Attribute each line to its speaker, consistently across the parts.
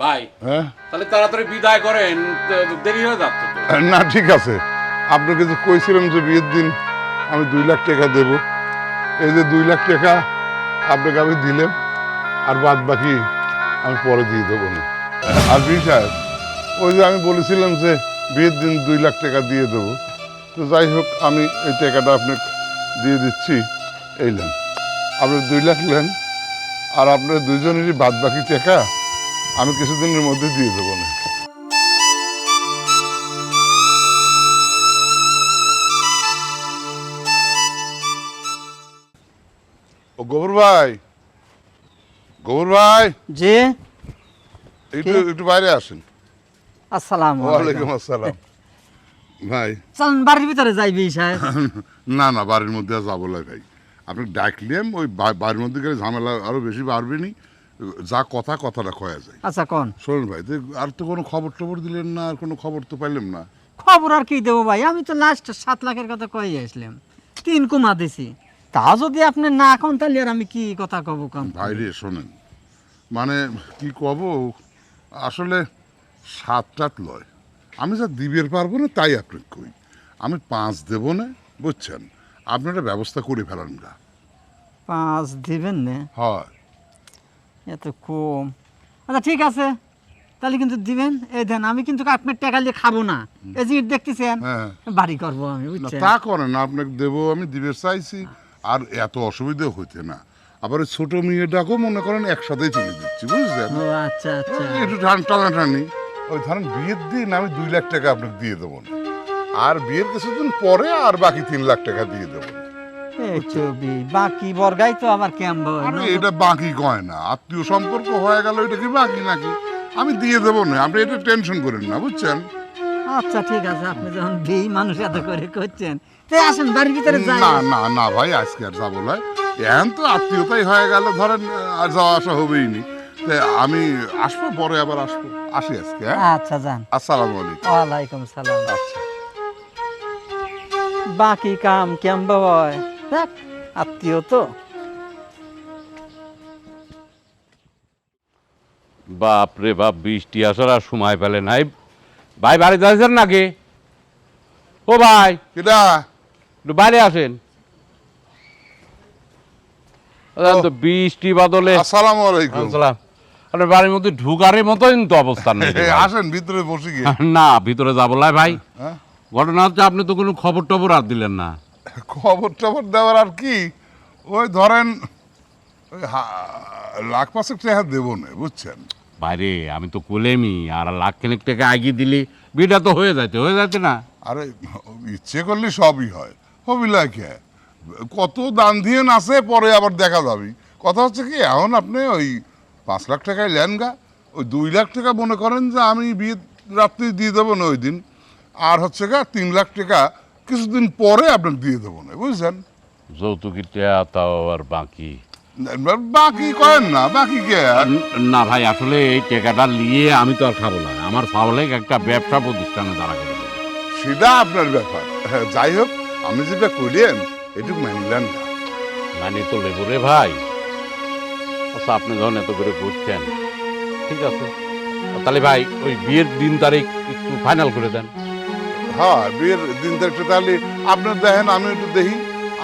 Speaker 1: ভাই
Speaker 2: হ্যাঁ
Speaker 1: তাহলে তাড়াতাড়ি বিদায় করেন, দেরি হয়ে যাচ্ছে তো।
Speaker 2: না ঠিক আছে, আপনাকে যে কইছিলাম যে বিয়ের দিন আমি 2 লাখ টাকা দেব, এই যে 2 লাখ টাকা আপনাকে আমি দিলাম, আর বাদ বাকি আমি পরে দিয়ে দেবো না। আর বি সাহেব, ওই যে আমি বলেছিলাম যে বিয়ের দিন 2 লাখ টাকা দিয়ে দেবো, তো যাই হোক আমি এই টাকাটা আপনাকে দিয়ে দিচ্ছি। এই নেন, আপনি 2 লাখ নেন, আর আপনার দুইজনেরই বাদ বাকি টাকা আমি কিছুদিনের মধ্যে দিয়ে দেবো না। ও গোবর ভাই, গোবর ভাই,
Speaker 3: জি,
Speaker 2: একটু একটু বাইরে আসেন।
Speaker 3: আসসালামু
Speaker 2: ওয়ালাইকুম
Speaker 3: আলাইকুম।
Speaker 2: আসসালাম। ভাই
Speaker 3: চলেন বাড়ির ভিতরে যাইবি সাহেব।
Speaker 2: না না, বাড়ির মধ্যে আর যাবো না ভাই, আপনি ডাকলেন ওই বাড়ির মধ্যে গেলে ঝামেলা আরো বেশি বাড়বেনি, যা কথাটা কয়া যায়।
Speaker 3: আচ্ছা কোন
Speaker 2: শোনেন ভাই, আর তো কোনো খবর টবর দিলেন না, আর কোনো খবর তো পাইলাম না।
Speaker 3: খবর আর কি দেবো ভাই, আমি তো লাস্ট 7 লাখের কথা কই আসলাম, 3 কুমা দিছি। তা যদি আপনি না কোন তাহলে আর আমি কি কথা কব কম।
Speaker 2: ভাই রে শোনেন, মানে কি কব, আসলে 7 টাত লয়, আমি যা দিবের পারবো না তাই আপনাকে কই, আমি 5 দেবো না, বুঝছেন, আপনি একটা ব্যবস্থা করে ফেলান গা।
Speaker 3: 5 দিবেন না?
Speaker 2: হয়
Speaker 3: এত কম। আচ্ছা ঠিক আছে, তাহলে কিন্তু দিবেন। এই দেন, আমি কিন্তু আপনার টাকা দিয়ে খাবো না। এই যে ইট দেখতেছেন,
Speaker 2: হ্যাঁ।
Speaker 3: বাড়ি করবো আমি,
Speaker 2: না
Speaker 3: বুঝছেন।
Speaker 2: তা করেন না, আপনাকে দেবো, আমি দিবের চাইছি, আর এত অসুবিধা হইতে না। আবার ওই ছোট মেয়েটাকেও মনে করেন একসাথেই তুলে দিচ্ছি, বুঝলেন।
Speaker 3: ও আচ্ছা আচ্ছা।
Speaker 2: একটু টানাটানি, ওই ধরেন বিয়ের দিন আমি 2 লাখ টাকা আপনাকে দিয়ে দেবো না, আর বিয়ের কিছুদিন পরে আর বাকি 3 লাখ টাকা দিয়ে দেবো না।
Speaker 3: এই তো বাকি বর্গাই তো আমার কেমন।
Speaker 2: আরে এটা বাকি কয় না, আত্মীয় সম্পর্ক হয়ে গেল, এটা কি বাকি নাকি? আমি দিয়ে দেবো না, আপনি এটা টেনশন করেন না, বুঝছেন।
Speaker 3: আচ্ছা ঠিক আছে, আপনি যখন দিই মানুষ এত করে করছেন, তাই আসেন বাড়ির ভিতরে যাই।
Speaker 2: না না না ভাই, আজকে আর যাবো না, এখন তো আত্মীয়তাই হয়ে গেল, ধরেন আর যাওয়া আসা হবেই নি। আমি আসবো, পরে আবার আসবো, আসি আজকে, হ্যাঁ।
Speaker 3: আচ্ছা যান।
Speaker 2: আসসালামু আলাইকুম।
Speaker 3: ওয়ালাইকুম সালাম।
Speaker 2: আচ্ছা
Speaker 3: বাকি কাম কেমন হয়, দেখ আত্মীয় তো।
Speaker 1: বাপ রে বাপ, বৃষ্টি আসার আর সময় পেলে নাই। ভাই বাড়ি যাচ্ছেন নাকি? ও ভাই,
Speaker 2: কিটা?
Speaker 1: একটু বাইরে আসেন। তো বৃষ্টি বাদলে।
Speaker 2: আসসালামু আলাইকুম।
Speaker 1: আসসালাম। আপনার বাড়ির মধ্যে ঢুকারের মতোই তো অবস্থান নেই রে ভাই।
Speaker 2: আসেন ভিতরে বসে গিয়ে।
Speaker 1: না, ভিতরে যাবো না ভাই।
Speaker 2: হ্যাঁ?
Speaker 1: ঘটনা হচ্ছে আপনি তো কোনো খবর টবর আর দিলেন না।
Speaker 2: খবর টবর দেওয়ার আর কি, ওই ধরেন ওই লাখ 5 টাকা দেবো না, বুঝছেন।
Speaker 1: বাইরে আমি তো কোলেমি, আর লাখ খানেক টাকা আগিয়ে দিলি বিটা তো হয়ে যাইতে না।
Speaker 2: আরে ইচ্ছে করলে সবই হয়, হবি লাগে কত দান দিয়ে নাচে, পরে আবার দেখা যাবি। কথা হচ্ছে কি, এখন আপনি ওই 5 লাখ টাকায় নেন গা, ওই 2 লাখ টাকা মনে করেন যে আমি বিয়ে রাত্রি দিয়ে দেবো না ওই দিন, আর হচ্ছে গা 3 লাখ টাকা কিছুদিন পরে আপনাকে দিয়ে দেবো না, বুঝছেন।
Speaker 1: যৌতুকিটা তাও আর বাকি।
Speaker 2: বাকি করেন না, বাকি কে আর?
Speaker 1: না ভাই, আসলে এই টাকাটা নিয়ে আমি তো আর খাবো না, আমার ফাওলে একটা ব্যবসা প্রতিষ্ঠানে দাঁড়া করে দেবো।
Speaker 2: সেটা আপনার ব্যাপার, হ্যাঁ, যাই হোক আমি যেটা করিলেন একটু মানলেন না।
Speaker 1: মানে তো লেবো রে ভাই। আচ্ছা, আপনি যখন এত করে করছেন, ঠিক আছে, তাহলে ভাই ওই বিয়ের দিন তারিখ একটু ফাইনাল করে দেন।
Speaker 2: হ্যাঁ, বিয়ের দিন তারিখটা তাহলে আপনার দেখেন, আমি একটু দেখি,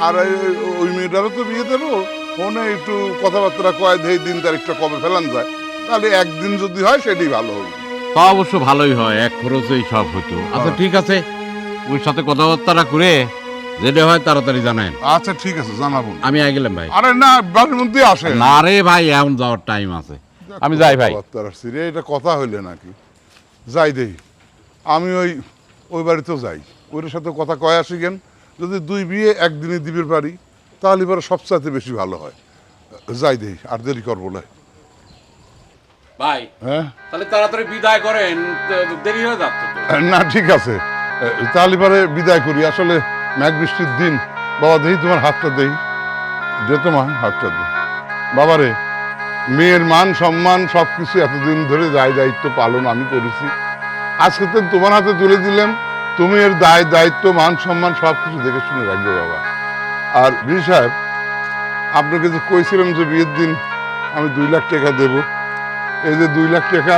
Speaker 2: আর ওই মেয়েটারও তো বিয়ে দেবো, ফোনে একটু কথাবার্তা কয় দেই দিন তারিখটা কবে ফেলান যায়, তাহলে একদিন যদি হয় সেটাই ভালো হবে।
Speaker 1: তা অবশ্য ভালোই হয়, এক খরচেই সব হতো। আচ্ছা
Speaker 2: হ্যাঁ।
Speaker 1: ঠিক আছে, ওর সাথে কথাবার্তা করে যেটা হয় তাড়াতাড়ি জানেন।
Speaker 2: আচ্ছা ঠিক আছে, জানাবো না।
Speaker 1: আমি গেলাম ভাই।
Speaker 2: আরে না, বাড়ির মধ্যে আসে
Speaker 1: না রে ভাই, এখন যাওয়ার টাইম আছে, আমি যাই ভাই।
Speaker 2: এটা কথা হইলে নাকি, যাই দেই আমি ওই বাড়িতেও যাই, ওর সাথে কথা কয় আসি কেন, যদি 2 বিয়ে একদিনে দিবে পারি তাহলে এবার সবচাইতে বেশি ভালো হয়। যাই দেই, আর দেরি করবো না।
Speaker 1: ভাই
Speaker 2: হ্যাঁ
Speaker 1: তাহলে তাড়াতাড়ি বিদায় করেন, দেরি হয়ে যাচ্ছে তো।
Speaker 2: না ঠিক আছে, তাহলে পরে বিদায় করি। আসলে মেঘ বৃষ্টির দিন, বাবা দেই তোমার হাতটা দেই, দে তোমার হাতটা দে। বাবারে, মেয়ের মান সম্মান সব কিছু এতদিন ধরে দায়িত্ব পালন আমি করেছি, আজকে তো তোমার হাতে তুলে দিলাম, তুমি এর দায়িত্ব মান সম্মান সব কিছু দেখে শুনে রাখবে বাবা। আর বীর সাহেব, আপনাকে যে কইছিলাম যে বিয়ের দিন আমি 2 লাখ টাকা দেব, এই যে 2 লাখ টাকা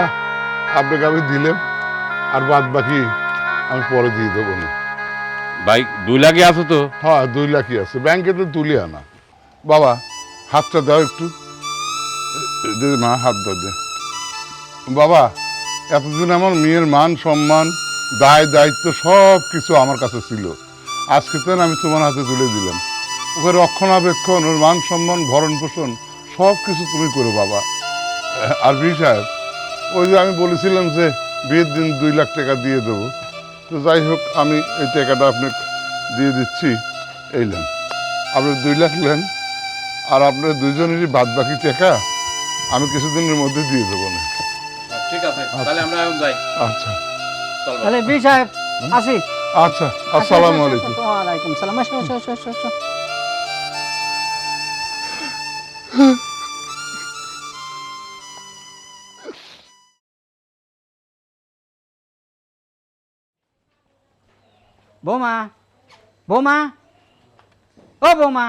Speaker 2: আপনাকে আমি দিলাম, আর বাদ বাকি আমি পরে দিয়ে দেবো না।
Speaker 1: ভাই 2 লাখই আছে তো?
Speaker 2: হ্যাঁ 2 লাখই আছে, ব্যাংকে তো তুলে আনা। বাবা হাতটা দাও একটু, মা হাত দাও দে। বাবা এতদিন আমার মেয়ের মান সম্মান দায় দায়িত্ব সব কিছু আমার কাছে ছিল, আজকে তো আমি তোমার হাতে তুলে দিলাম। ওকে রক্ষণাবেক্ষণ, ওর মান সম্মান ভরণ পোষণ সব কিছু তুমি করো বাবা। আর বি সাহেব, ওই যে আমি বলেছিলাম যে বিয়ের দিন 2 লাখ টাকা দিয়ে দেবো, তো যাই হোক আমি এই টাকাটা আপনাকে দিয়ে দিচ্ছি। এই নেন, আপনি 2 লাখ নেন, আর আপনার দুজনেরই বাদ বাকি টাকা আমি কিছুদিনের মধ্যে দিয়ে দেবো না।
Speaker 1: ঠিক আছে, তাহলে আমরা এখন যাই।
Speaker 2: আচ্ছা
Speaker 1: চল ভাই।
Speaker 3: তাহলে বি সাহেব আসি।
Speaker 2: আচ্ছা, আসসালামু আলাইকুম।
Speaker 3: ওয়ালাইকুম সালাম। আসো আসো আসো আসো আসো। বৌমা, বৌমা, ও বৌমা।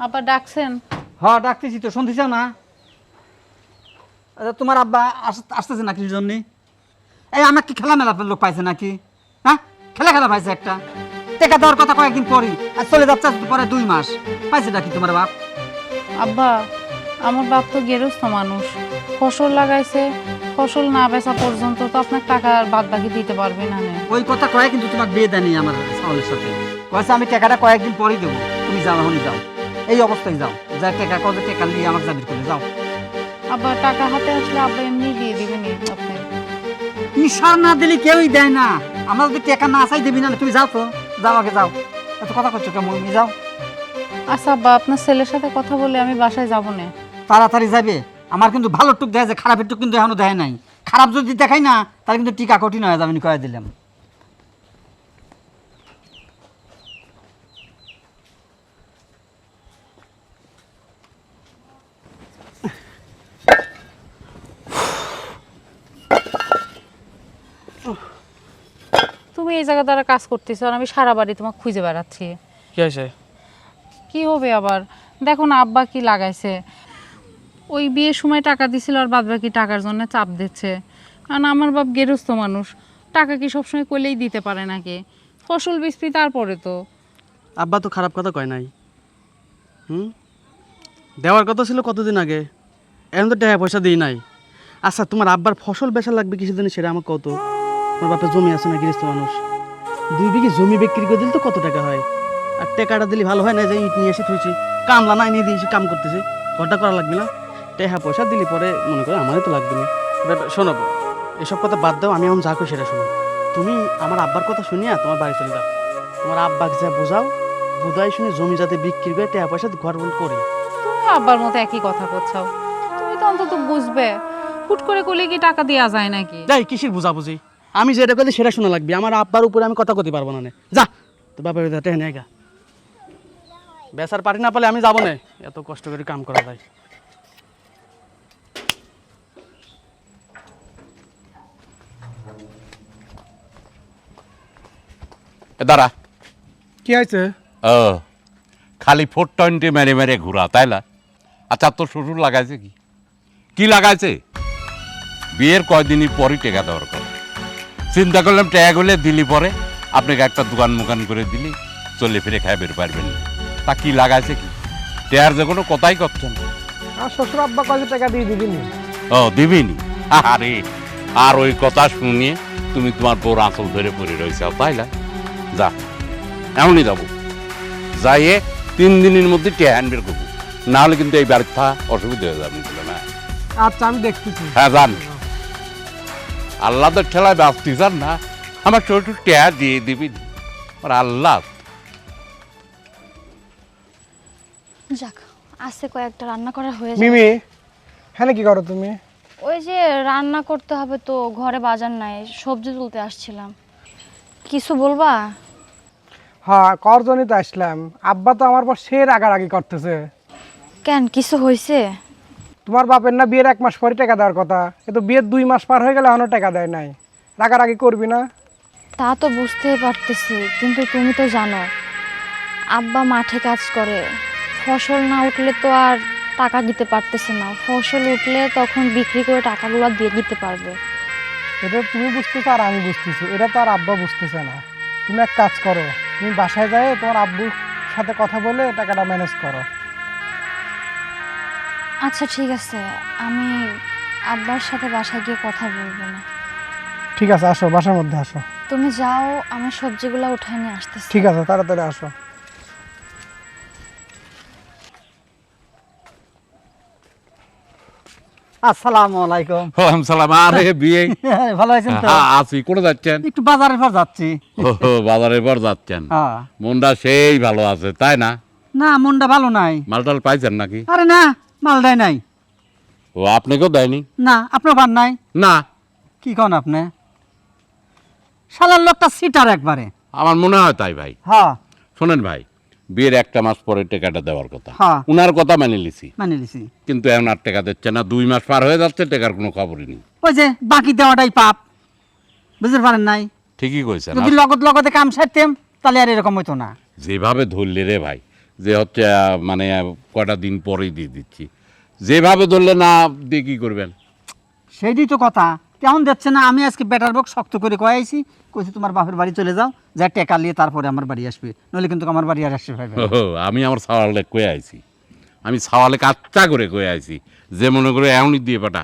Speaker 4: আবার ডাকছেন?
Speaker 3: হ্যাঁ ডাকতেছি তো, শুনতেছ না? আচ্ছা, তোমার আব্বা আসতেছে না কিছুর জন্যে? এই আমার কি খেলা মেলা লোক পাইছে নাকি? হ্যাঁ খেলা খেলা পাইছে একটা, টেকা দেওয়ার কথা কয়েকদিন পরই, আর চলে যাচ্ছে পরে 2 মাস। পাইছে নাকি তোমার বাপ?
Speaker 4: আব্বা, আমার বাপ তো গেরস্ত মানুষ, ফসল লাগাইছে, ফসল না বেচা পর্যন্ত তো আপনার টাকা বাদ বাকি দিতে পারবে না।
Speaker 3: ওই কথা কয়ে কিন্তু তোমার বিয়ে দেয়নি আমার সাউলের সাথে। কয়েছে আমি টাকাটা কয়েকদিন পরই দেবো, তুমি যাও, এখনই যাও, এই অবস্থায় যাও, যা টাকা কত টাকা নিয়ে আমাকে জাবির করে যাও।
Speaker 4: আব্বা টাকা হাতে আসলে আব্বা এমনি দিয়ে দিবেন আপনি।
Speaker 3: নিশার না দিলে কেউই দেয় না, আমরা যদি টাকা না চাই দেবি না। তুমি যাও তো, যাও আগে যাও, এত কথা করছো কেমন? যাও।
Speaker 4: আচ্ছা আব্বা, আপনার ছেলের সাথে কথা বলে আমি বাসায় যাব না।
Speaker 3: তাড়াতাড়ি যাবে, আমার কিন্তু ভালো টুক দেয়, যে খারাপের টুক কিন্তু এখনো দেয় নাই। খারাপ যদি দেখাই না তাহলে কিন্তু টিকা কঠিন হয়ে যাবে, কয়ে দিলাম।
Speaker 4: তুমি এই জায়গা দ্বারা কাজ করতেছো আর আমি সারা বাড়ি তোমাকে খুঁজে বেড়াচ্ছি।
Speaker 5: কি হয়েছে?
Speaker 4: কি হবে আবার? দেখো না আব্বা কি লাগাইছে, ওই বিয়ের সময় টাকা দিছিল আর বাদ বাকি টাকার জন্য চাপ দিচ্ছে। কারণ আমার বাপ গেরস্ত মানুষ, টাকা কি সবসময় কইলেই দিতে পারে নাকি? ফসল বিক্রি তারপরে তো।
Speaker 5: আব্বা তো খারাপ কথা কয় নাই। দেওয়ার কথা ছিল কতদিন আগে, এখন তো টাকা পয়সা দিই নাই। আচ্ছা তোমার আব্বার ফসল বেচা লাগবে কিছু দিন, সেটা আমাকে কত? তোমার বাপের জমি আছে না, গৃহস্থ মানুষ, 2 বিঘে জমি বিক্রি করে দিলে তো কত টাকা হয়? আর টাকাটা দিলে ভালো হয় না যে ইট নিয়ে এসে থুইছি, কামলা না নিয়ে দিয়েছি, কাম করতেছি, ঘরটা করা লাগবে না? টাকা পয়সা দিলে পরে মনে করে আমারই তো লাগবে না। শোনো এসব কথা বাদ দাও, আমি এখন যা করি সেটা শোনো। তুমি আমার আব্বার কথা শুনিয়া তোমার বাড়ি চলে যাও, তোমার আব্বাকে যা বোঝাও, বুঝাই শুনে জমি যাতে বিক্রি করে টাকা পয়সা ঘর করি।
Speaker 4: তুমি আব্বার মতো একই কথা করছাও, তুমি তো অন্তত বুঝবে। হুট করে কইলে কি টাকা দেওয়া যায় নাকি?
Speaker 5: যাই কিসের বুঝাবুঝি, আমি যেটা করি সেটা শোনা লাগবে। আমার আব্বার উপরে আমি কথা করতে পারবো না। যা তো বাপের টেনে গা, বেচার পারি না পালে আমি যাবো না, এত কষ্ট করে কাম করা যায়।
Speaker 1: দাঁড়া।
Speaker 6: কি হয়েছে?
Speaker 1: ও খালি 420 মেরে মেরে ঘুরা, তাই না? আচ্ছা তোর শ্বশুর লাগাইছে কি? কি লাগাইছে? বিয়ের কয়দিনই পরই টেকা দেওয়ার কথা। চিন্তা করলাম ট্যাগ হলে দিলি পরে আপনাকে একটা দোকান মোকান করে দিলি চলে ফিরে খাই বের পারবেন না। তা কি লাগাইছে কি? টেয়ার যে কোনো কথাই করছেন।
Speaker 6: আর শ্বশুর আব্বা কত টাকা দিয়ে দিবিনি?
Speaker 1: ও দিবিনি? আরে আর ওই কথা শুনিয়ে তুমি তোমার বউর আঁচল ধরে পড়ে রয়েছে, তাই না? যা এমনই যাবো, যাইয়ে 3 দিনের মধ্যে টেয়া আনবের করবো, না হলে কিন্তু এই ব্যর্থা অসুবিধা হয়ে যাবে না।
Speaker 6: আচ্ছা আমি দেখতেছি।
Speaker 1: হ্যাঁ যান, আল্লাহ তো ঠেলায় ব্যস্তি যান না, আমার ছোট টেয়া দিয়ে দিবি আর আল্লাহ।
Speaker 7: যাক আজকে কয়েকটা রান্না করা হয়ে যাবে।
Speaker 6: মিমি হ্যাঁ কি করো তুমি?
Speaker 7: ওই যে রান্না করতে হবে তো, ঘরে বাজার নাই, সবজি তুলতে আসছিলাম। কিছু বলবা?
Speaker 6: হ্যাঁ করজনই তো আসলাম। আব্বা তো আমার পর সে রাগারাগি করতেছে।
Speaker 7: কেন কিছু হয়েছে?
Speaker 6: তোমার বাপের না বিয়ের 1 মাস পরে টাকা দেওয়ার কথা, কিন্তু বিয়ের 2 মাস পার হয়ে গেলে এখনো টাকা দেয় নাই। রাগারাগি করবি না?
Speaker 7: তা তো বুঝতেই পারতেছি, কিন্তু তুমি তো জানো আব্বা মাঠে কাজ করে, ফসল না উঠলে তো আর টাকা দিতে পারতেছে না, ফসল উঠলে তখন বিক্রি করে টাকাগুলো দিয়ে দিতে পারবে।
Speaker 6: এটা তুমি বুঝতেছো আর আমি বুঝতেছি, এটা তো আর আব্বা বুঝতেছে না। তুমি এক কাজ করো, তুমি বাসায় যাই তোমার আব্বুর সাথে কথা বলে টাকাটা ম্যানেজ করো।
Speaker 7: আচ্ছা ঠিক আছে, আমি আব্বার সাথে বাসায় গিয়ে কথা বলবো না।
Speaker 6: ঠিক আছে, আসো বাসার মধ্যে আসো।
Speaker 7: তুমি যাও, আমি সবজিগুলো উঠায় নিয়ে আসতেছি।
Speaker 6: ঠিক আছে, তাড়াতাড়ি আসো।
Speaker 3: আসসালামু আলাইকুম।
Speaker 1: ওয়ালাইকুম সালাম। আরে বিয়ে
Speaker 3: ভালো আছেন তো?
Speaker 1: আছি। কোথায় যাচ্ছেন?
Speaker 3: একটু বাজারের পর যাচ্ছি।
Speaker 1: ও, বাজারের পর যাচ্ছেন।
Speaker 3: হ্যাঁ।
Speaker 1: মনটা সেই ভালো আছে তাই না?
Speaker 3: না, মনটা ভালো নাই।
Speaker 1: মালটাল পাইছেন নাকি?
Speaker 3: আরে না, মাল দেয় নাই।
Speaker 1: ও, আপনাকেও দেয়নি?
Speaker 3: না, আপনার পান নাই?
Speaker 1: না।
Speaker 3: কি কন আপনি? শালার লোকটা সিটার একবারে।
Speaker 1: আমার মনে হয় তাই ভাই।
Speaker 3: হ্যাঁ,
Speaker 1: শোনেন ভাই, বিয়ের 1 মাস পরে টাকাটা দেওয়ার কথা।
Speaker 3: হ্যাঁ।
Speaker 1: উনার কথা মেনে নিছি,
Speaker 3: মানে নিছি।
Speaker 1: কিন্তু এখন আর টাকা দিচ্ছে না। 2 মাস পার হয়ে যাচ্ছে, টাকার কোনো খবরই নেই।
Speaker 3: ওই যে বাকি দেওয়াটাই পাপ, বুঝতে পারেন নাই?
Speaker 1: ঠিকই কইছেন।
Speaker 3: যদি লগতে কাম সারতেম তাহলে আর এরকম হইতো না।
Speaker 1: যেভাবে ধরলে রে ভাই, যে হচ্ছে মানে কয়টা দিন পরেই দিয়ে দিচ্ছি, যেভাবে ধরলে না দিয়ে কি করবেন?
Speaker 3: সেইটাই তো কথা। কেমন যাচ্ছে না? আমি আজকে বেটার বক শক্ত করে কয়াইছি, কইছি তোমার বাপের বাড়ি চলে যাও, যা টেকা নিয়ে তারপরে আমার বাড়ি আসবে, নইলে কিন্তু আমার বাড়ি আর আসবে ভাইবে।
Speaker 1: ও, আমি আমার সাওয়ালে কয়ে আইছি। আমি সাওয়ালে কাচ্চা করে কয়ে আইছি যে মনে করে এমনই দিয়ে পাঠা,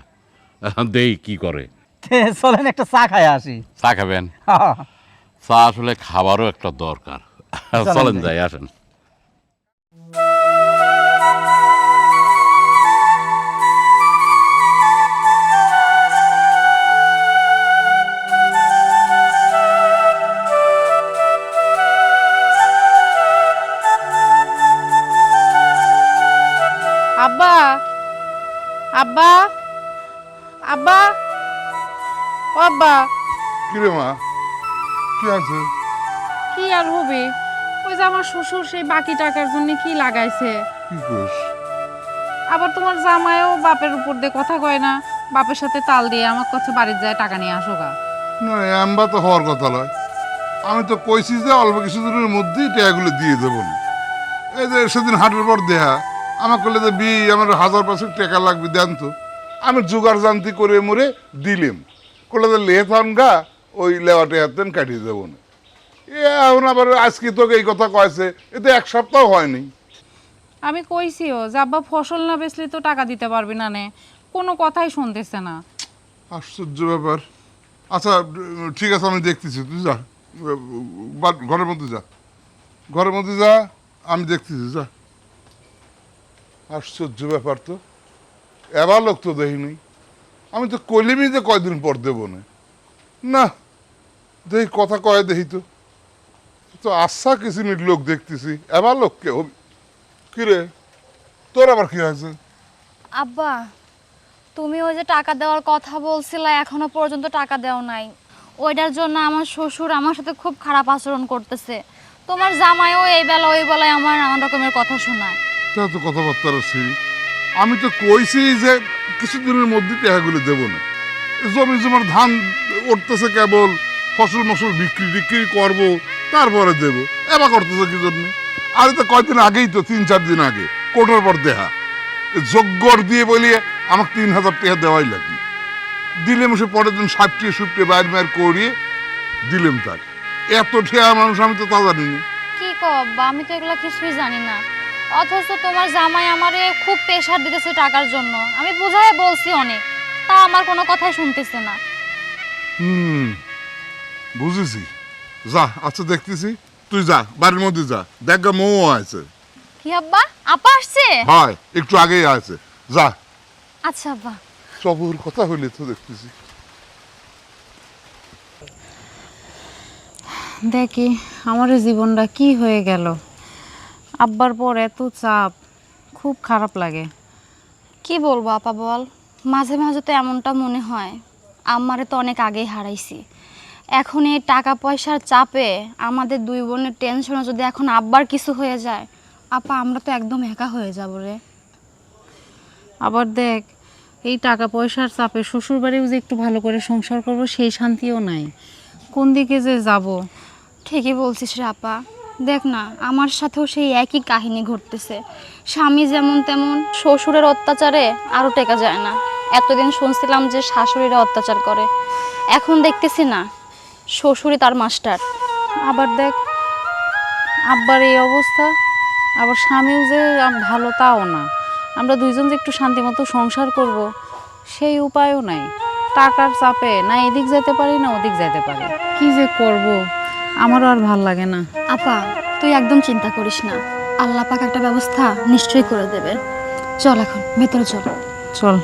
Speaker 1: দেই কি করে।
Speaker 3: চলেন একটা চা খাই আসি।
Speaker 1: চা খাবেন? চা আসলে খাবারও একটা দরকার। চলেন যাই, আসেন।
Speaker 4: আব্বা, আব্বা, আব্বা, ও আব্বা।
Speaker 2: কিরে মা, কি আছে?
Speaker 4: কি আর হবে, ওই যে আমার শ্বশুর সেই বাকি টাকার জন্য কি লাগাইছে।
Speaker 2: কি করিস?
Speaker 4: আবার তোমার জামাইও বাপের উপর দিয়ে কথা কয় না, বাপের সাথে তাল দিয়ে আমার কাছে বাড়ির যায় টাকা নিয়ে আসো গা।
Speaker 2: না, এমবা তো হওয়ার কথা নয়। আমি তো কইছি যে অল্প কিছুদিনের মধ্যেই টাকাগুলো দিয়ে দেবো না। এই যে সেদিন হাটের পর দেহা আমার করলে যে আমার 1000 টাকা লাগবে, দেন তো। আমি জোগাড় জানতি করে মরে দিলেম, করলে যে লেহে থান গা, ওই লেওয়াটে হাতেন কাটিয়ে দেবো না। এখন আবার আজকে তোকে এই কথা কয়েছে, এতে 1 সপ্তাহ হয়নি।
Speaker 4: আমি কইছিও যে আব্বা ফসল না বেচলে তো টাকা দিতে পারবি না, নে কোনো কথাই শুনতেছে না।
Speaker 2: আশ্চর্য ব্যাপার। আচ্ছা ঠিক আছে, আমি দেখতেছি, তুই যা ঘরের মধ্যে যা, ঘরের মধ্যে যা, আমি দেখতেছি, যা। আশ্চর্য ব্যাপার তো, এবার লোক তো দেখিনি। আমি তো কলিমি যে কয়দিন পর দেবো না, না দেখি কথা কয়ে দেখি তো। তো আশা কিসিমির লোক দেখতেছি, এবার লোক কে হবি? কিরে, তোর আবার কি হয়েছে?
Speaker 7: আব্বা, তুমি ওই যে টাকা দেওয়ার কথা বলছিলে, এখনো পর্যন্ত টাকা দেও নাই। ওইটার জন্য আমার শ্বশুর আমার সাথে খুব খারাপ আচরণ করতেছে। তোমার জামাইও এই বেলা ওই বেলায় আমার নানান রকমের কথা শোনায়।
Speaker 2: তা তো কথাবার্তা সিরি। আমি তো কইছি যে কিছুদিনের মধ্যে টাকাগুলো দেবো না। জমি জমার ধান উঠতেছে, কেবল ফসল মসল বিক্রি করবো, তারপরে দেবো। এবার করতেছে কি জন্য? আরে তো কয়দিন আগেই তো, 3-4 দিন আগে কোটার পর দেহা যোগ্যর দিয়ে বলিয়ে আমাকে 3000 টাকা দেওয়াই লাগবে। দিলেম, সে পরের দিন 60-70 বাইর মায়ের করিয়ে দিলেম তার। এত ঠেয়া মানুষ আমি তো তা জানিনি।
Speaker 7: কি কো আব্বা, আমি তো এগুলা কিছুই জানি না। অথচ তোমার জামাই আমারে খুব প্রেশার দিতেছে টাকার জন্য। আমি বুঝায় বলছি অনেক, তা আমার কোনো কথাই শুনতেছে না।
Speaker 2: বুঝেছি, যা। আচ্ছা দেখতেছি, তুই যা, বাড়ির মধ্যে যা, দেখ গা মৌ আছে।
Speaker 7: কি আব্বা, আপা আসছে?
Speaker 2: হয়, একটু আগেই আছে, যা।
Speaker 7: আচ্ছা আব্বা।
Speaker 2: সবুর কথা হইলে তো দেখতেছি।
Speaker 4: দেখি আমার জীবনটা কি হয়ে গেল। আব্বার পর এত চাপ, খুব খারাপ লাগে।
Speaker 7: কি বলবো আপা বল, মাঝে মাঝে তো এমনটা মনে হয় আমারে তো অনেক আগেই হারাইছি। এখন এই টাকা পয়সার চাপে আমাদের 2 বোনের টেনশনে যদি এখন আব্বার কিছু হয়ে যায়, আপা আমরা তো একদম একা হয়ে যাব রে।
Speaker 4: আবার দেখ, এই টাকা পয়সার চাপে শ্বশুর বাড়িও যে একটু ভালো করে সংসার করব সেই শান্তিও নাই। কোন দিকে যে যাব।
Speaker 7: ঠিকই বলছিস রে আপা, দেখ না, আমার সাথেও সেই একই কাহিনী ঘটতেছে। স্বামী যেমন তেমন, শ্বশুরের অত্যাচারে আরও টেকা যায় না। এতদিন শুনছিলাম যে শাশুড়িরা অত্যাচার করে, এখন দেখতেছি না, শ্বশুরই তার মাস্টার।
Speaker 4: আবার দেখ আব্বার এই অবস্থা, আবার স্বামীও যে ভালো তাও না। আমরা দুইজন যে একটু শান্তিমতো সংসার করব সেই উপায়ও নাই। টাকার চাপে না এদিক যেতে পারি না ওদিক যেতে পারি। কি যে করব, আমারও আর ভাল লাগে না।
Speaker 7: আপা, তুই একদম চিন্তা করিস না, আল্লাহ পাক একটা ব্যবস্থা নিশ্চয়ই করে দেবে। চল এখন ভেতরে চল।
Speaker 4: চল।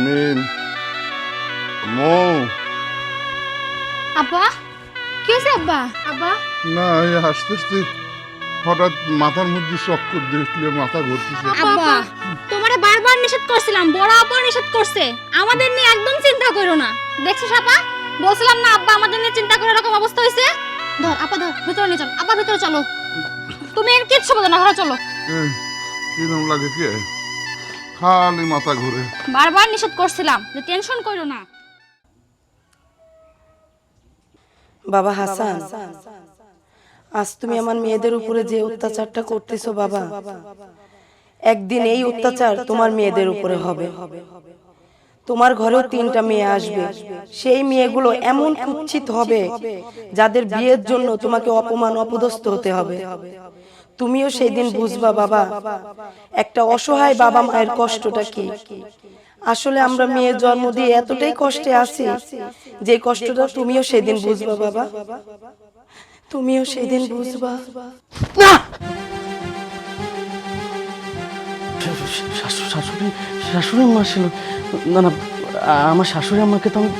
Speaker 2: মিম, মৌ,
Speaker 7: আপা, কি হয়েছে আব্বা? আব্বা,
Speaker 2: না এই হাসতে হাসতে হঠাৎ মাথার মধ্যে চক্কর দিয়ে উঠলে, মাথা ঘুরতেছে।
Speaker 7: আব্বা, তোমারে বারবার নিষেধ করছিলাম, বড় আপা নিষেধ করছে আমাদের নিয়ে একদম চিন্তা করো না। দেখছিস আপা, বলছিলাম না আব্বা আমাদের নিয়ে চিন্তা করে এরকম অবস্থা হয়েছে। ধর আপা, ধর, ভিতরে নিয়ে চল। আপা ভিতরে চলো, তুমি এর কিচ্ছু বলো না, ঘরে চলো।
Speaker 2: কিরম লাগে কে, খালি মাথা ঘুরে।
Speaker 7: বারবার নিষেধ করছিলাম যে টেনশন করো না।
Speaker 8: বাবা হাসান, আজ তুমি আমার মেয়েদের উপরে যে অত্যাচারটা করতেছো বাবা, একদিন এই অত্যাচার তোমার মেয়েদের উপরে হবে। তোমার ঘরেও 3টা মেয়ে আসবে, সেই মেয়েগুলো এমন কুৎসিত হবে যাদের বিয়ের জন্য তোমাকে অপমান অপদস্থ হতে হবে। তুমিও সেই দিন বুঝবা বাবা, একটা অসহায় বাবা মায়ের কষ্টটা কি। আসলে আমরা মেয়ের জন্ম দিয়ে এতটাই কষ্টে আছি, যে কষ্টটা তুমিও সেদিন বুঝবা বাবা, তুমিও সেদিন বুঝবা।
Speaker 5: না, শাশুড়ি শাশুড়ি আম্মা ছিল না। না, আমার শাশুড়ি আম্মাকে তো আমি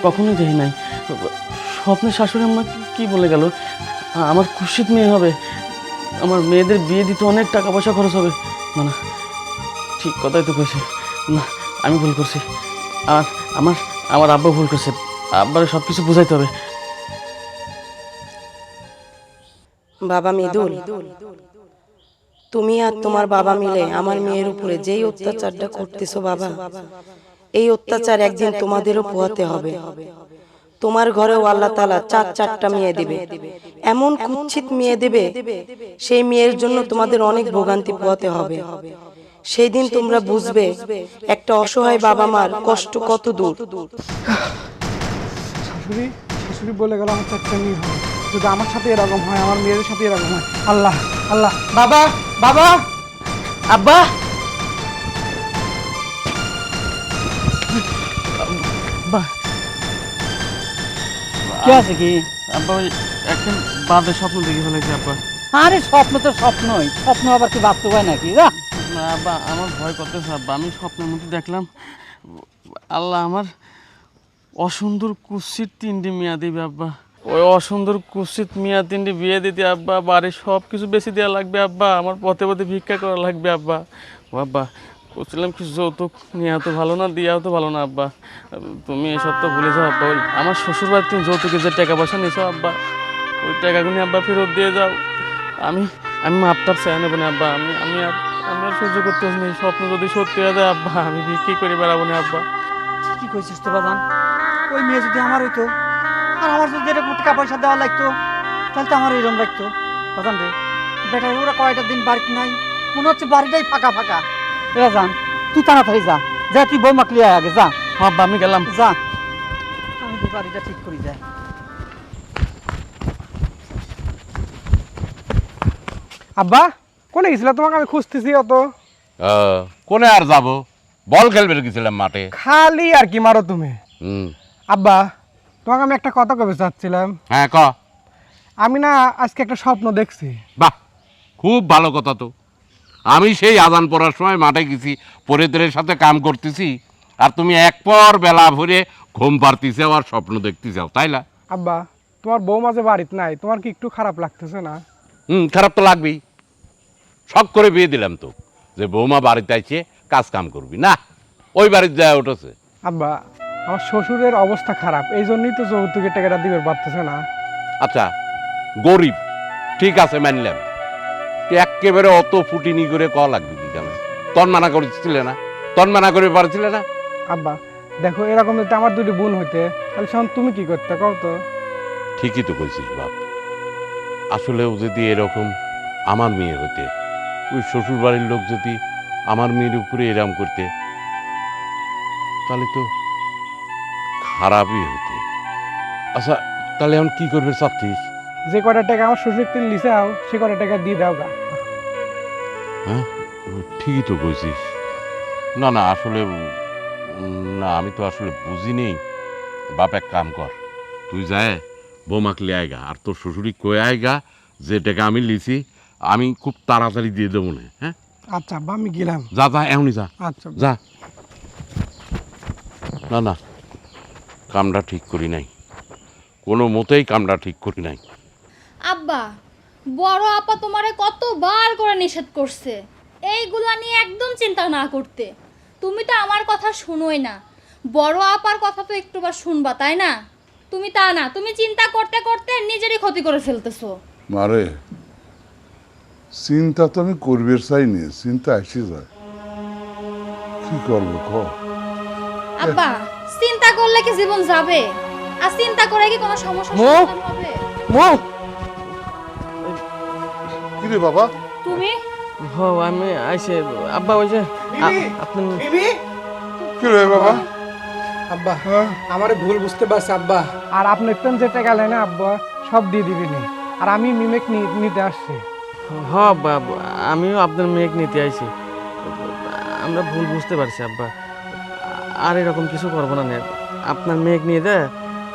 Speaker 5: কখনোই দেখি নাই। স্বপ্নে শাশুড়ি আম্মা কি বলে গেল, আমার খুশিত মেয়ে হবে, আমার মেয়েদের বিয়ে দিতে অনেক টাকা পয়সা খরচ হবে। না না, ঠিক কথাই তো কইছে। না, আমি ভুল করছি, আর আমার আব্বা ভুল করছে। আব্বারে সব কিছু বুঝাইতে হবে।
Speaker 8: বাবা মৃদুল, তুমি আর তোমার বাবা মিলে আমার মেয়ের উপরে যেই অত্যাচারটা করতেছো বাবা, এই অত্যাচার একদিন তোমাদেরও পোহাতে হবে। তোমার ঘরেও আল্লাহ তাআলা 4টা মেয়ে দিবে, এমন কুৎসিত মেয়ে দেবে, সেই মেয়ের জন্য তোমাদের অনেক ভোগান্তি পোহাতে হবে। সেই দিন তোমরা বুঝবে একটা অসহায় বাবা মার কষ্ট কত দূর।
Speaker 6: শাশুড়ি শাশুড়ি বলে গেল আমার 4টা মেয়ে হয়, যদি আমার সাথে এরকম হয়, আমার মেয়েদের সাথে এরকম হয়, আল্লাহ আল্লাহ। বাবা, বাবা,
Speaker 5: আব্বা, আব্বা,
Speaker 3: কি আছে কি?
Speaker 5: আব্বা ওই এখন বাদে স্বপ্ন দেখে ফেলেছি আব্বা।
Speaker 3: আরে স্বপ্ন তো স্বপ্নই, স্বপ্ন আবার কি বাস্তব হয় নাকি?
Speaker 5: না আব্বা, আমার ভয় করতেছে আব্বা। আমি স্বপ্নের মধ্যে দেখলাম আল্লাহ আমার অসুন্দর কুৎসিত 3টি মেয়া দিবে আব্বা। ওই অসুন্দর কুৎসিত মেয়া 3টি বিয়ে দিতে আব্বা, বাড়ির সব কিছু বেশি দেওয়া লাগবে আব্বা, আমার পথে পথে ভিক্ষা করা লাগবে আব্বা। ও আব্বা, বলছিলাম কি যৌতুক নেওয়া তো ভালো না, দেওয়াও তো ভালো না আব্বা। তুমি এসব তো ভুলে যাও আব্বা। ওই আমার শ্বশুর বাড়ি তুমি যৌতুকের যে টাকা পয়সা নিয়েছো আব্বা, ওই টাকাগুলি আব্বা ফেরত দিয়ে যাও। আমি মাপটাপ চাই নেবো না আব্বা। আমি আর সহ্য করতে পারছি না। এই স্বপ্ন যদি সত্যি হয়ে যায় আব্বা, আমি বিক্রি করে বেড়াবো না আব্বা।
Speaker 3: কি কইছিস তো বাজান? ওই মেয়ে যদি আমার হইতো, আর আমার যদি এরকম টাকা পয়সা দেওয়া লাগতো, তাহলে তো আমার এরকম লাগতো। বাজান রে, বেটার ওরা কয়টা দিন বাড়িতে নাই, মনে হচ্ছে বাড়িটাই ফাঁকা ফাঁকা। এরা যান, তুই তাড়াতাড়ি যা, যা তুই বৌমা ক্লিয়ার আগে যা।
Speaker 5: আব্বা আমি গেলাম।
Speaker 3: যা, আমি তো বাড়িটা ঠিক করি যাই।
Speaker 6: আব্বা কোনে গেছিল? তোমাকে আমি খুঁজতেছি অত।
Speaker 1: কোনে আর যাব, বল খেলবে গেছিলাম মাঠে।
Speaker 6: খালি আর কি মারো তুমি। আব্বা, তোমাকে আমি একটা কথা কবে চাচ্ছিলাম।
Speaker 1: হ্যাঁ ক।
Speaker 6: আমি না আজকে একটা স্বপ্ন দেখছি।
Speaker 1: বাহ, খুব ভালো কথা তো। আমি সেই আজান পড়ার সময় মাঠে গেছি, পরিদের সাথে কাম করতেছি, আর তুমি এক পর বেলা ভরে ঘুম পাড়তেছে আর স্বপ্ন দেখতে যাও, তাই না?
Speaker 6: আব্বা, তোমার বৌমা যে বাড়িতে নাই, তোমার কি একটু খারাপ লাগতেছে না?
Speaker 1: খারাপ তো লাগবেই। শখ করে বিয়ে দিলাম তো, যে বৌমা বাড়িতে আইছে কাজ কাম করবি না, ওই বাড়িতে যায় উঠেছে।
Speaker 6: আব্বা, আমার শ্বশুরের অবস্থা খারাপ, এই জন্যই তো যৌতুকের টাকাটা দিবে পারতেছে না।
Speaker 1: আচ্ছা, গরিব ঠিক আছে মানলাম, একেবারে অত ফুটিনি করে ক লাগবে কি কেন? তন মানা করেছিলে না? তন মানা করে পারছিলে না?
Speaker 6: আব্বা দেখো, এরকম যদি আমার দুটি বোন হইতে তাহলে শোন তুমি কি করতে কও তো?
Speaker 1: ঠিকই তো কইছিস বাপ। আসলেও যদি এরকম আমার মেয়ে হতে, ওই শ্বশুর বাড়ির লোক যদি আমার মেয়ের উপরে এরম করতে, তাহলে তো খারাপই হতে। আচ্ছা, তাহলে এখন কি করবে চাচ্ছিস?
Speaker 6: যে কটা টাকা আমার শ্বশুর তিনি লিসে আও সে কটা টাকা দিয়ে দাও গা।
Speaker 1: হ্যাঁ, ঠিকই তো কইছিস। না না, আসলে না, আমি তো আসলে বুঝিনি। বাপ এক কাম কর, তুই যায় বৌমাক লিয়ে আয়গা, আর তোর শ্বশুরি কয়ে আয়গা যে টাকা আমি লিছি আমি খুব তাড়াতাড়ি দিয়ে দেবো না। হ্যাঁ,
Speaker 6: আচ্ছা আব্বা আমি গেলাম।
Speaker 1: যা যা, এমনি যা,
Speaker 6: আচ্ছা
Speaker 1: যা। না না, কামটা ঠিক করি নাই, কোনো মতেই কামটা ঠিক করি নাই।
Speaker 7: আব্বা, বড় আপা তোমারে কতবার করে নিষেধ করছে এইগুলা নিয়ে একদম চিন্তা না করতে। তুমি তো আমার কথা শুনোই না, বড় আপার কথা তো একটুবার শুনবা, তাই না? তুমি তা না, তুমি চিন্তা করতে করতে নিজেরই ক্ষতি করে ফেলতেছো।
Speaker 2: মারে, চিন্তা তো আমি করবে চাইনি, চিন্তা এসে যায়, কি করবো ক?
Speaker 7: আব্বা, চিন্তা করলে কি জীবন যাবে? আর চিন্তা করে কি কোনো সমস্যা সমাধান হবে?
Speaker 2: কি রে বাবা?
Speaker 7: তুমি
Speaker 5: হ আমি আইসে আব্বা, ওই যে আপনি
Speaker 2: কি রে বাবা?
Speaker 6: আব্বা
Speaker 2: হ্যাঁ?
Speaker 6: আমারে ভুল বুঝতে পারছে আব্বা, আর আপনি একটু যে টাকা নেন আব্বা সব দিয়ে দিবেন, আর আমি মিমেক নিতে আসছি।
Speaker 5: হ আব্বা, আমিও আপনার মেয়েকে নিতে আইছি। আমরা ভুল বুঝতে পারছি আব্বা, আর এরকম কিছু করবো না। আপনার মেয়েকে নিয়ে দেয়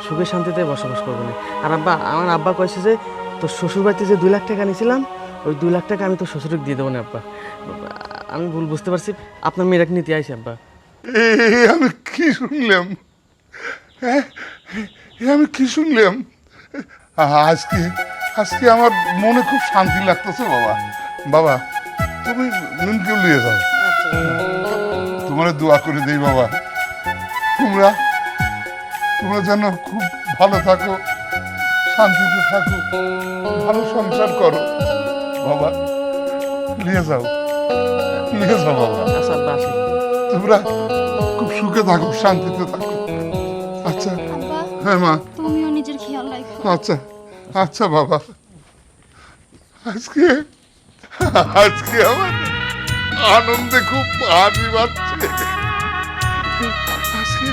Speaker 5: সুখে শান্তিতে বসবাস করবো না। আর আব্বা, আমার আব্বা কয়েছে যে তোর শ্বশুর বাড়িতে যে 2 লাখ টাকা নিয়েছিলাম, ওই 2 লাখ টাকা আমি তোর শ্বশুরকে দিয়ে দেবো না আব্বা। আমি ভুল বুঝতে পারছি, আপনার মেয়েকে নিতে আইছি আব্বা।
Speaker 2: আমি কি শুনলাম? হ্যাঁ, আমি কি শুনলাম? আজকে আজকে আমার মনে খুব শান্তি লাগতেছে বাবা। বাবা, তুমি মিমকে নিয়ে যাও, তোমার দোয়া করে দেই বাবা। তোমরা তোমরা যেন খুব ভালো থাকো, শান্তিতে থাকো, ভালো সংসার করো বাবা। নিয়ে যাও, নিয়ে যাও বাবা।
Speaker 5: আচ্ছা আব্বা, আসি।
Speaker 2: তোমরা খুব সুখে থাকো, শান্তিতে থাকো। আচ্ছা।
Speaker 7: আব্বা,
Speaker 2: হ্যাঁ মা।
Speaker 7: তুমিও নিজের খেয়াল রাখো।
Speaker 2: আচ্ছা আচ্ছা বাবা। আজকে আজকে আমার আনন্দে খুব হাসি পাচ্ছে। আজকে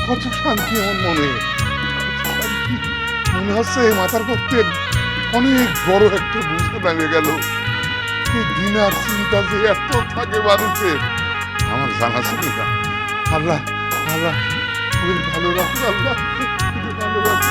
Speaker 2: কত শান্তি আমার মনে, মনে হচ্ছে মাথার পক্ষে অনেক বড় একটা বুঝে নামে গেল। এই দিন আর চিন্তা যে এত থাকে মানুষের আমার জানা ছিল না। আল্লাহ আল্লাহ ভালো রাখুন, আল্লাহ ভালো রাখুন।